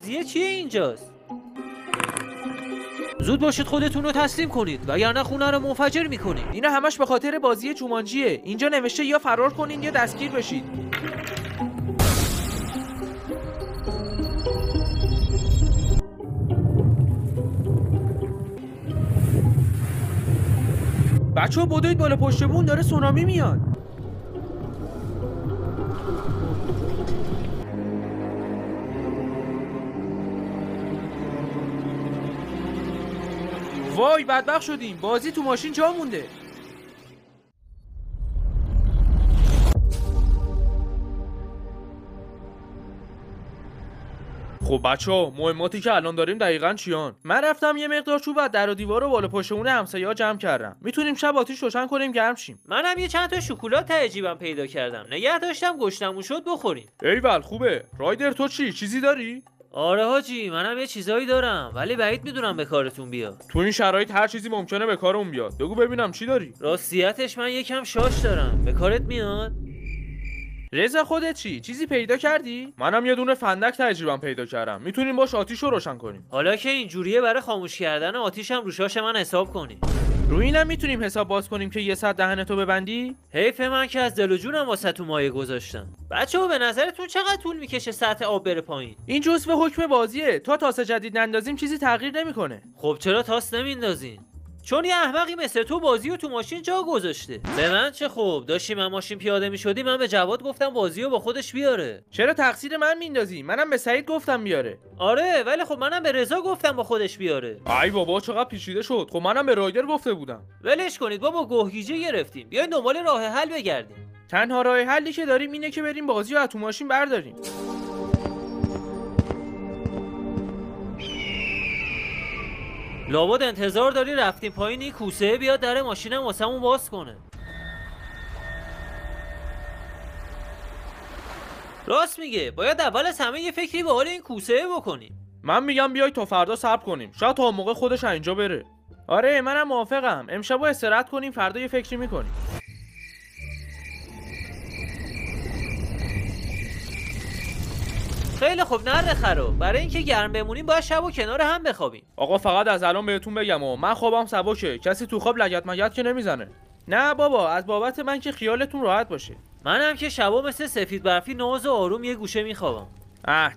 قضیه چیه اینجاست؟ زود باشید خودتون رو تسلیم کنید وگرنه خونه رو منفجر میکنید. اینا همش به خاطر بازی جومانجیه. اینجا نوشته یا فرار کنین یا دستگیر بشید. بچه‌ها بدوید بالا، پشت بون داره سونامی میاد. وای بدبخت شدیم، بازی تو ماشین جا مونده. خب بچه‌ها، مهماتی که الان داریم دقیقاً چیان؟ من رفتم یه مقدار چوب از در و دیوار و بالا پشتمون همسایه‌ها جمع کردم. میتونیم شب آتیش روشن کنیم گرم شیم. منم یه چند تا شکلات ته جیبم پیدا کردم، نگه داشتم گشتمون شد بخوریم. ایول خوبه. رایدر تو چیزی داری؟ آره حاجی، منم یه چیزایی دارم ولی بعید میدونم به کارتون بیاد. تو این شرایط هر چیزی ممکنه به کارمون بیاد. بگو ببینم چی داری؟ راستیتش من یکم شاش دارم. به کارت میاد؟ رضا خودت چیزی پیدا کردی؟ منم یه دونه فندک تجربم پیدا کردم. میتونیم باش آتیش رو روشن کنیم. حالا که اینجوریه برای خاموش کردن آتیش هم رو شاش من حساب کنی. روی اینم میتونیم حساب باز کنیم که یه ساعت دهنتو ببندی؟ حیف من که از دل و جونم واسه تو مایه گذاشتم. بچه‌ها به نظرتون چقدر طول میکشه سطح آب بره پایین؟ این جزء حکم بازیه. تا تاس جدید نندازیم چیزی تغییر نمیکنه. خب چرا تاس نمیندازین؟ چون یه احمقی مثل تو بازیو تو ماشین جا گذاشته. به من چه؟ خوب داشتیم من ماشین پیاده میشدی، من به جواد گفتم بازیو با خودش بیاره. چرا تقصیر من میندازی؟ منم به سعید گفتم بیاره. آره ولی خب منم به رضا گفتم با خودش بیاره. ای بابا چقدر پیچیده شد. خب منم به رایدر گفته بودم. ولش کنید بابا، گوهگیجه گرفتیم. بیاین دنبال راه حل بگردیم. تنها راه حلی که داریم اینه که بریم بازیو از تو ماشین برداریم. لابد انتظار داری رفتیم پایین این کوسه بیاد در ماشینم واسمون باز کنه. راست میگه، باید اول از همه یه فکری به حال این کوسه بکنیم. من میگم بیای تا فردا صبر کنیم، شاید تا موقع خودش اینجا بره. آره منم موافقم. امشب استراحت کنیم، فردا یه فکری میکنیم. خیلی خوب نره خرو. برای اینکه گرم بمونیم باید شبو کنار هم بخوابیم. آقا فقط از الان بهتون بگم من خوابم سبکه، کسی تو خواب لگد مگد که نمیزنه. نه بابا، از بابت من که خیالتون راحت باشه. منم که شبا مثل سفید برفی ناز و آروم یه گوشه میخوابم.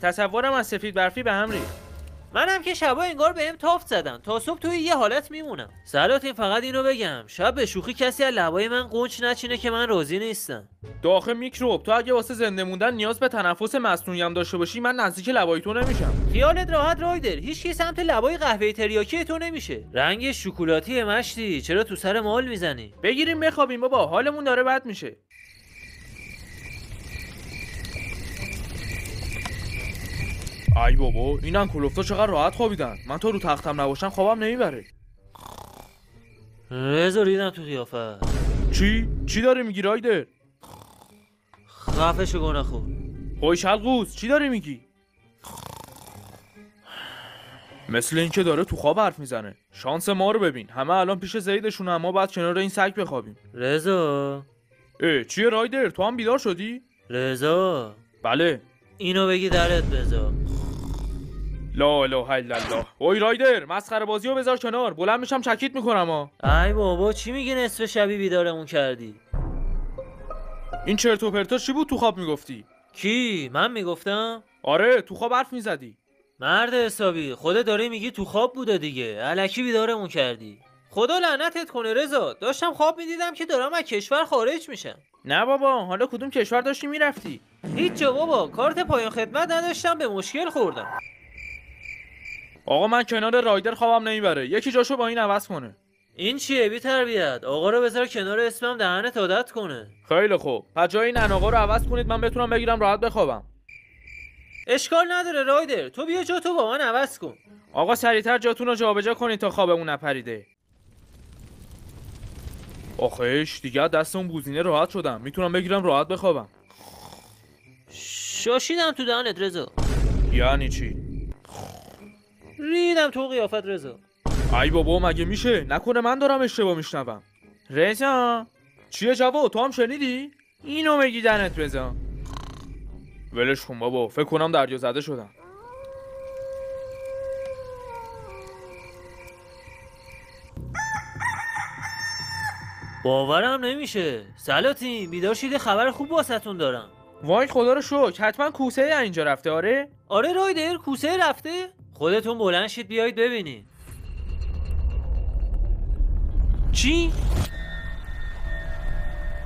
تصورم از سفید برفی به هم ریخت. منم که شبا انگار بهم تافت زدن، تا صبح توی یه حالت میمونم. سلاتین فقط اینو بگم، شب به شوخی کسی از لبای من قنچ نچینه که من راضی نیستم. داخل میکروب، تو اگه واسه زنده موندن نیاز به تنفس مصنوعی هم داشته باشی، من نزدیک لبای تو نمیشم. خیالت راحت رایدر، هیچکی سمت لبای قهوه تریاکی تو نمیشه. رنگ شکلاتی مشتی، چرا تو سر مال میزنی؟ بگیریم بخوابیم بابا، حالمون داره بد میشه. ای بابا اینن کلوفتا چقدر راحت خوابیدن. من تا رو تختم نباشم خوابم نمیبره. رضا ریدم تو قیافه. چی داری میگی رایدر؟ خفه شو گناه خور. خوی شلقوس چی داری میگی؟ مثل اینکه داره تو خواب حرف میزنه. شانس ما رو ببین، همه الان پیش زیدشون، اما بعد کنار این سگ بخوابیم. رضا چیه رایدر؟ تو هم بیدار شدی؟ رضا بله. اینو بگی درت بذار. لا اله الا الله. اوی رایدر، مسخره بازیو بذار کنار، بلند میشم چکیت میکنم ای بابا چی میگی نصف شبی بیدارمون کردی؟ این چرت و پرتا چی بود تو خواب میگفتی؟ کی؟ من میگفتم؟ آره تو خواب حرف میزدی. مرد حسابی، خودت داری میگی تو خواب بوده دیگه، الکی بیدارمون کردی. خدا لعنتت کنه رضا، داشتم خواب میدیدم که دارم از کشور خارج میشم. نه بابا، حالا کدوم کشور داشتی میرفتی؟ هیچ جا بابا، کارت پایان خدمت نداشتم، به مشکل خوردم. آقا من کنار رایدر خوابم نمیبره، یکی جاشو با این عوض کنه. این چیه بی تربیت؟ آقا رو بذار کنار اسمم دهنت عادت کنه. خیلی خوب، پس جای این آقا رو عوض کنید، من بتونم بگیرم راحت بخوابم. اشکال نداره رایدر، تو بیا جا تو با من عوض کن. آقا سریعتر جاتون رو جابجا کنید تا خوابمون نپریده. آخیش دیگه دست اون بوزینه راحت شدم، میتونم بگیرم راحت بخوابم. شاشیدم تو دهنت رضا. یعنی چی؟ ریدم تو قیافت رضا. ای بابا مگه میشه؟ نکنه من دارم اشتباه میشنوم. رضا چیه جواد؟ تو هم شنیدی؟ اینو میگی دهنت رضا. ولش کن بابا، فکر کنم دریا زده شدم. باورم نمیشه. سلاطین بیدار شید، خبر خوب واسهتون دارم. وای خدا رو شکر. حتما کوسه اینجا رفته. آره رایدر، کوسه رفته. خودتون بلند شید بیایید ببینید. چی؟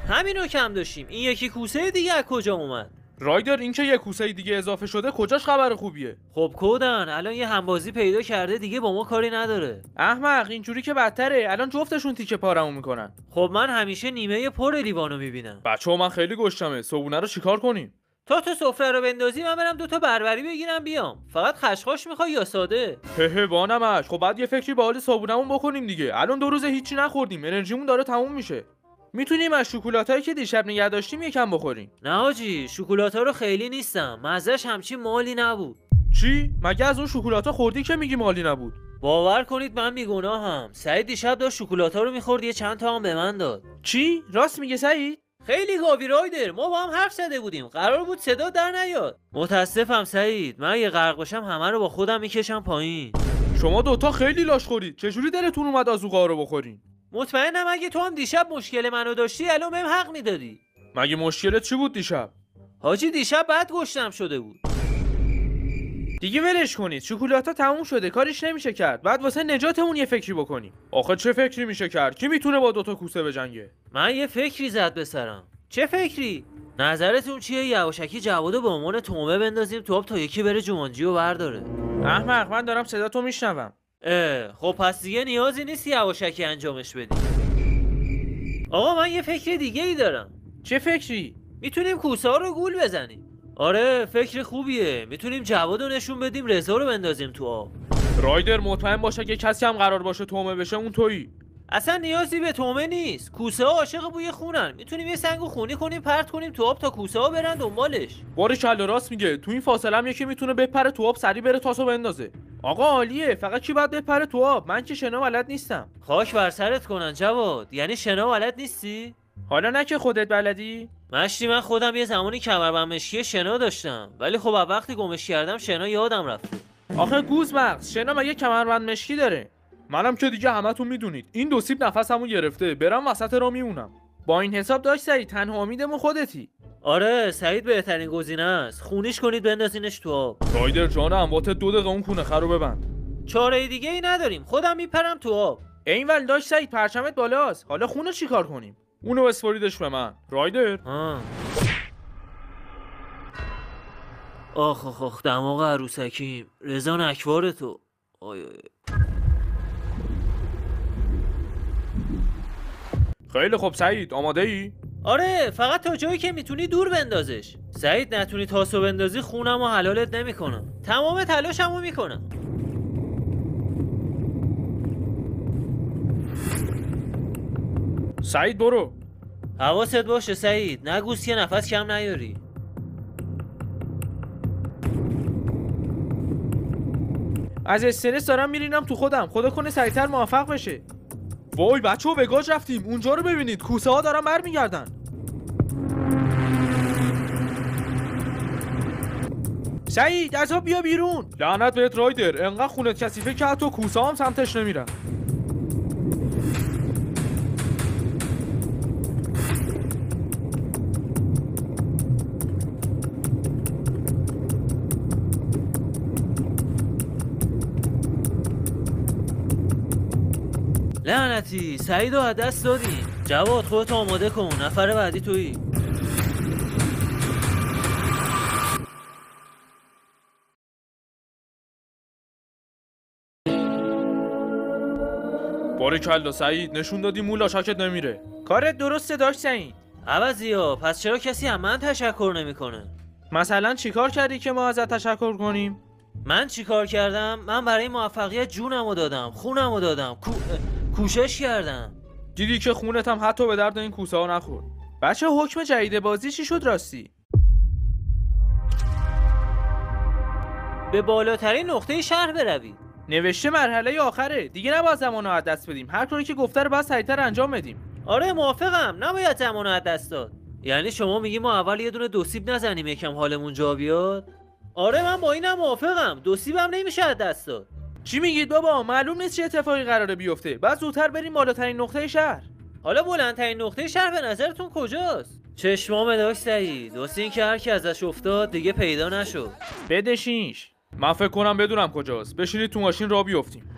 همینو کم داشتیم. این یکی کوسه دیگه از کجا اومد؟ رایدر این که یه کوسه دیگه اضافه شده کجاش خبر خوبیه؟ خب کودن الان یه همبازی پیدا کرده دیگه، با ما کاری نداره. احمق، اینجوری که بدتره. الان جفتشون تیکه پارمون میکنن. خب من همیشه نیمه پر لیوانو میبینم. بچه‌ها من خیلی گشتمه. صبونه رو چیکار کنیم؟ تا تو سفره رو بندازی من برم 2 تا بربری بگیرم بیام. فقط خشخاش میخوای یا ساده؟ هه بانمش. خب بعد یه فکری به حال صابونمون بکنیم دیگه. الان 2 روز هیچی نخوردیم، انرژیمون داره تموم میشه. میتونیم از شکلاتایی که دیشب نگه داشتیم یکم بخوریم. نه حاجی، شکلاتا رو خیلی نیستم. مزهش همچین مالی نبود. چی؟ مگه از اون شکلاتا خوردی که میگی مالی نبود؟ باور کنید من بیگناهم. سعید دیشب داشت شکلاتا رو میخورد، یه چند تا هم به من داد. چی؟ راست میگه سعید؟ خیلی گاوی رایدر، ما با هم حرف زده بودیم، قرار بود صدا در نیاد. متاسفم سعید، من اگه غرق باشم همه رو با خودم میکشم پایین. شما دوتا خیلی لاش خورید. چجوری دلتون اومد آذوقه‌ها رو بخورین؟ مطمئنم اگه تو هم دیشب مشکل منو داشتی الان بهم حق میدادی. مگه مشکلت چی بود دیشب؟ حاجی دیشب بعد گشتم شده بود. دیگه ولش کنید. شکلاتا تموم شده، کاریش نمیشه کرد. بعد واسه نجاتمون یه فکری بکنیم. آخه چه فکری میشه کرد؟ کی میتونه با 2 تا کوسه بجنگه؟ من یه فکری زد به سرم. چه فکری؟ نظرتون چیه یواشکی جوادو به عنوان تومه بندازیم تو آب تا یکی بره جومانجی رو برداره؟ احمق، من دارم صداتو میشنوم. خب پس دیگه نیازی نیست یواشکی انجامش بدیم. آقا من یه فکر دیگه ای دارم. چه فکری؟ میتونیم کوسه ها رو گول بزنیم. آره فکر خوبیه. میتونیم جوادو نشون بدیم، رضا رو بندازیم تو آب. رایدر مطمئن باشه که کسی هم قرار باشه تومه بشه اون تویی. اصلا نیازی به تومه نیست. کوسه ها عاشق بوی خونن. میتونیم یه سنگو خونی کنیم پرت کنیم تو آب تا کوسه ها برن دنبالش. باریکلا راست میگه. تو این فاصله هم یکی میتونه بپره تو آب، سری بره تاسو بندازه. آقا عالیه. فقط کی باید بپره تو آب؟ من که شنا بلد نیستم. خاک بر سرت کنن جواد. یعنی شنا بلد نیستی؟ حالا نه که خودت بلدی؟ مشتی من خودم یه زمانی کمربند مشکی شنا داشتم، ولی خب وقتی گمش کردم شنا یادم رفته. آخه گوزمغز، شنا مگه کمربند مشکی داره؟ منم که دیگه همتون میدونید این 2 سیب نفسمو گرفته، برم وسط راه میمونم. با این حساب داشت سعید تنها امیدمون خودتی. آره سعید بهترین گزینه است. خونیش کنید بندازینش تو آب. رایدر جانم واسه 2 دقیقه اون کونه خرو ببند. چاره دیگه ای نداریم، خودم میپرم تو آب. اینول داشت سعید پرچمت بالاست. حالا خونو چیکار کنیم؟ اونو اسپریدش به من. رایدر آخ دماغ عروسکیم. رضا نکوار تو. آی. خیلی خوب سعید، آماده ای؟ آره فقط تا جایی که میتونی دور بندازش. سعید نتونی تاسو بندازی خونم و حلالت نمیکنم. تمام تلاشمو میکنم. سعید برو. حواست باشه سعید، نگوس یه نفس کم نیاری. از استرس دارم میرینم تو خودم. خدا کنه سریعتر موفق بشه. وای بچه‌ها به گاج رفتیم. اونجا رو ببینید، کوسه ها دارن برمیگردن. سعید از آب بیا بیرون. لعنت بهت رایدر، انقدر خونت کثیفه که حتی کوسه هم سمتش نمیرن. لعنتی سعیدو از دست دادیم. جواد خودت آماده کن، نفر بعدی تویی. باریکلا سعید، نشون دادی مولا شاکت نمیره. کارت درسته داشت سعید. عوضیا پس چرا کسی از من تشکر نمیکنه؟ مثلا چیکار کردی که ما ازت تشکر کنیم؟ من چیکار کردم؟ من برای موفقیت جونمو دادم، خونمو دادم، کوشش کردم. دیدی که خونت هم حتی به درد این کوسه ها نخورد. بچه حکم جدید بازی چی شد راستی؟ به بالاترین نقطه شهر بروید. نوشته مرحله آخره. دیگه نباید زمانو از دست بدیم. هر کاری که گفته رو باید سریعتر انجام بدیم. آره موافقم، نباید زمانو از دست داد. یعنی شما میگی ما اول یه دونه 2 سیب نزنیم یکم حالمون جا بیاد؟ آره من با اینم موافقم. 2 سیبم نمیشه از دست داد. چی میگید بابا؟ معلوم نیست چه اتفاقی قراره بیفته. بعد زودتر بریم بالاترین نقطه شهر. حالا بلندترین نقطه شهر به نظرتون کجاست؟ چشمام داشت سعید، واسه اینکه هر کی ازش افتاد دیگه پیدا نشد. بدشینش. من فکر کنم بدونم کجاست. بشینید تو ماشین راه بیفتیم.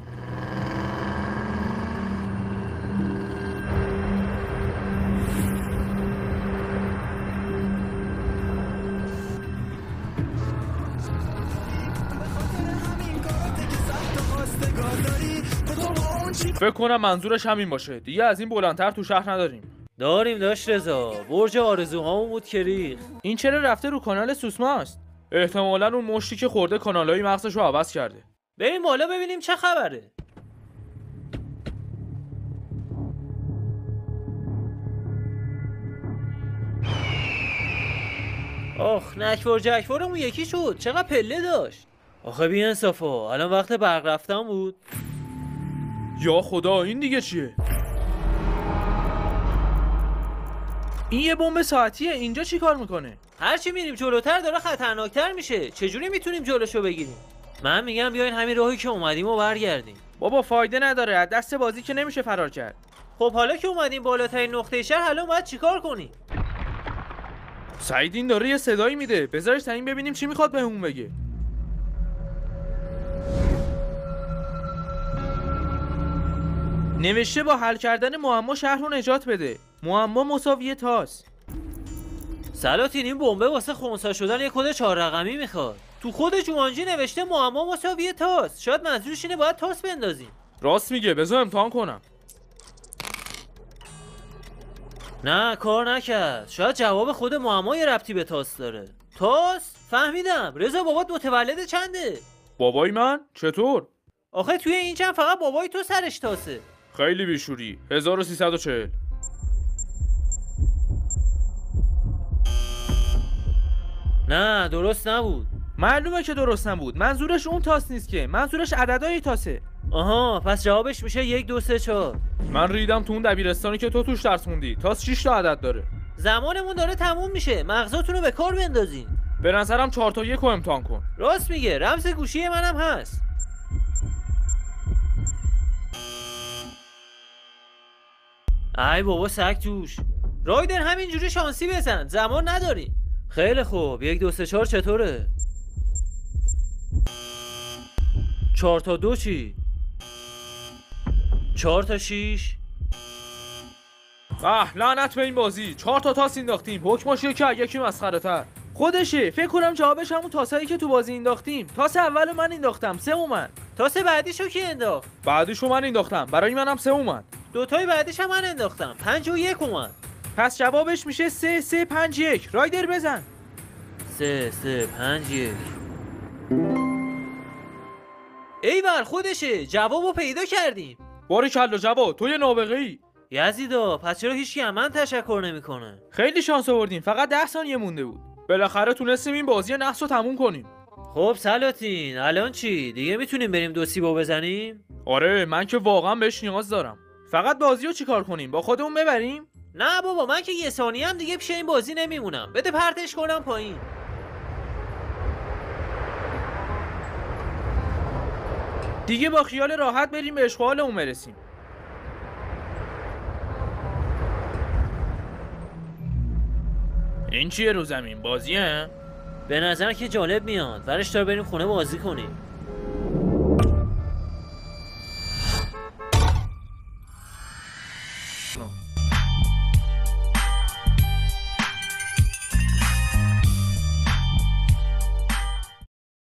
فکر کنم منظورش همین باشه. دیگه از این بلندتر تو شهر نداریم. داریم داشت رضا، برج آرزوهامون بود که ریخت. این چرا رفته رو کانال سوسماست؟ احتمالاً اون مشتی که خورده کانالای مغزشو عوض کرده. بریم بالا ببینیم چه خبره. آخ نکفور جکفورمون یکی شد، چقدر پله داشت. آخه بی انصافا، الان وقت برق رفتن بود. یا خدا این دیگه چیه؟ این یه بمب ساعتیه. اینجا چی کار میکنه؟ هرچی میریم جلوتر داره خطرناکتر میشه. چجوری میتونیم جلوشو بگیریم؟ من میگم بیاین همین راهی که اومدیم و برگردیم. بابا فایده نداره، از دست بازی که نمیشه فرار کرد. خب حالا که اومدیم بالاترین نقطه شهر، حالا باید چیکار کنیم؟ سعید این داره یه صدایی میده. بذارش تا این ببینیم چی میخواد بهمون بگه. نوشته با حل کردن معما شهر رو نجات بده. معما مساوی تاس. سلاطین این بمبه واسه خونسا شدن یه کد 4 رقمی میخواد. تو خود جوانجی نوشته معما مساوی تاس. شاید منظورش اینه باید تاس بندازیم. راست میگه، بذار امتحان کنم. نه کار نکرد. شاید جواب خود معما یه ربطی به تاس داره. تاس؟ فهمیدم. رضا بابات متولد چنده؟ بابای من؟ چطور؟ آخه توی این چند فقط بابای تو سرش تاسه. خیلی بیشوری. 1340. نه درست نبود. معلومه که درست نبود. منظورش اون تاس نیست که. منظورش عددهای تاسه. آها پس جوابش میشه 1 2 3 4. من ریدم تو اون دبیرستانی که تو توش درس خوندی. تاس 6 تا عدد داره. زمانمون داره تموم میشه. مغزاتون رو به کار بندازین. به نظرم 4 تا 1 رو امتحان کن. راست میگه. رمز گوشی منم هست. ای بابا سگ توش. رایدر همینجوری شانسی بزن. زمان نداری. خیلی خوب. 1 2 3 4 چطوره؟ 4 تا 2 چی؟ 4 تا 6. لعنت به این بازی. 4 تا تاس انداختیم. حکمش یکی مسخره تر. خودشه. فکر کنم جوابش همون تاسایی که تو بازی انداختیم. تاس اولو من انداختم 3 اومد. تاس بعدیشو کی انداخت؟ بعدیشو من انداختم. برای منم 3 اومد. دوتای بعدیش هم من انداختم. 5 و 1 اومد. پس جوابش میشه 3 3 5 1. رایدر بزن. 3 3 5 1. ایول خودشه. جوابو پیدا کردیم. باریکلا جواد، تو یه نابغه‌ای. یزیدا پس چرا هیچکی از من تشکر نمیکنه؟ خیلی شانس آوردیم. فقط 10 ثانیه مونده بود. بالاخره تونستیم این بازی نحس رو تموم کنیم. خب سلاطین الان چی؟ دیگه میتونیم بریم 2 سیبو بزنیم؟ آره من که واقعا بهش نیاز دارم. فقط بازی رو چیکار کنیم؟ با خودمون ببریم؟ نه بابا من که یه ثانیه هم دیگه پیش این بازی نمیمونم. بده پرتش کنم پایین. دیگه با خیال راحت بریم به اشغالمون برسیم. این چیه رو زمین؟ بازیه؟ به نظر که جالب میاد. ورش دار بریم خونه بازی کنیم.